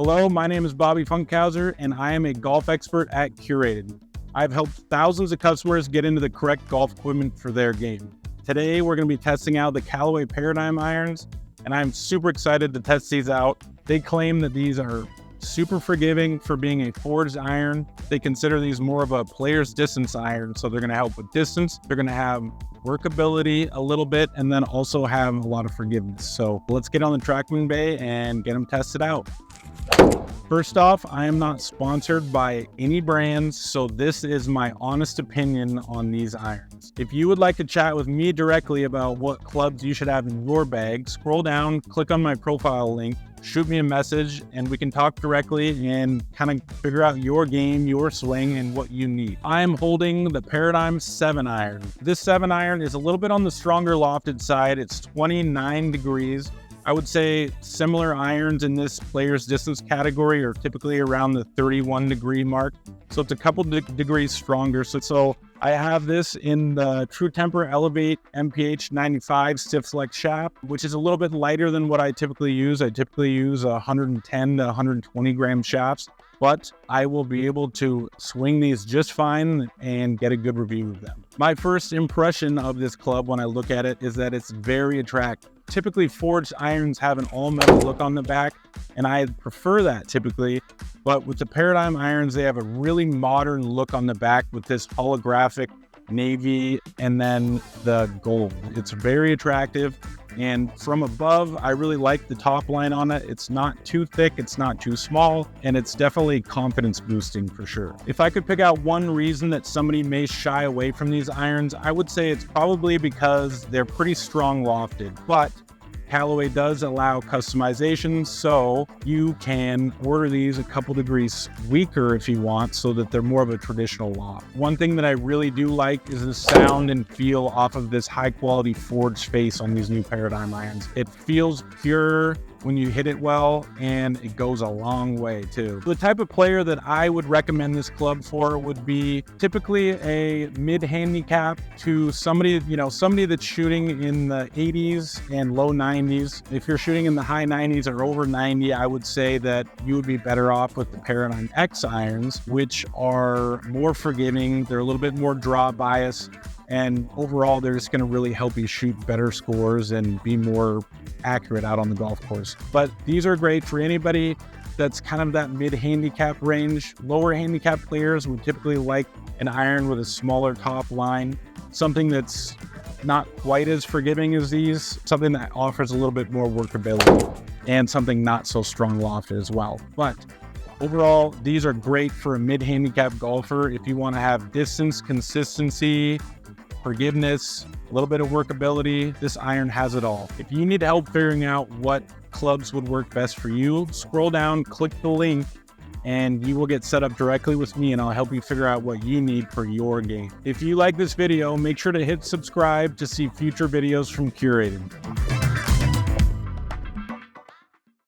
Hello, my name is Bobby Funkhauser, and I am a golf expert at Curated. I've helped thousands of customers get into the correct golf equipment for their game. Today, we're going to be testing out the Callaway Paradym irons, and I'm super excited to test these out. They claim that these are super forgiving for being a forged iron. They consider these more of a player's distance iron, so they're going to help with distance. They're going to have workability a little bit, and then also have a lot of forgiveness. So let's get on the TrackMan Bay and get them tested out. First off, I am not sponsored by any brands, so this is my honest opinion on these irons. If you would like to chat with me directly about what clubs you should have in your bag, scroll down, click on my profile link, shoot me a message, and we can talk directly and kind of figure out your game, your swing, and what you need. I am holding the Paradym 7 iron. This 7 iron is a little bit on the stronger lofted side. It's 29 degrees. I would say similar irons in this player's distance category are typically around the 31 degree mark. So it's a couple degrees stronger. So I have this in the True Temper Elevate MPH 95 Stiff Select shaft, which is a little bit lighter than what I typically use. I typically use 110 to 120 gram shafts, but I will be able to swing these just fine and get a good review of them. My first impression of this club when I look at it is that it's very attractive. Typically, forged irons have an all-metal look on the back, and I prefer that typically. But with the Paradym irons, they have a really modern look on the back with this holographic navy and then the gold. It's very attractive. And from above, I really like the top line on it. It's not too thick, it's not too small, and it's definitely confidence boosting for sure. If I could pick out one reason that somebody may shy away from these irons, I would say it's probably because they're pretty strong lofted. But Callaway does allow customization, so you can order these a couple degrees weaker if you want, so that they're more of a traditional loft. One thing that I really do like is the sound and feel off of this high quality forged face on these new Paradym irons. It feels pure when you hit it well, and it goes a long way too. The type of player that I would recommend this club for would be typically a mid-handicap to somebody that's shooting in the 80s and low 90s. If you're shooting in the high 90s or over 90, I would say that you would be better off with the Paradym X irons, which are more forgiving. They're a little bit more draw bias, and overall, they're just going to really help you shoot better scores and be more accurate out on the golf course. But these are great for anybody that's kind of that mid-handicap range. Lower handicap players would typically like an iron with a smaller top line, something that's not quite as forgiving as these, something that offers a little bit more workability, and something not so strong lofted as well. But overall, these are great for a mid-handicap golfer. If you want to have distance, consistency, forgiveness, a little bit of workability, this iron has it all. If you need help figuring out what clubs would work best for you, scroll down, click the link, and you will get set up directly with me, and I'll help you figure out what you need for your game. If you like this video, make sure to hit subscribe to see future videos from Curated.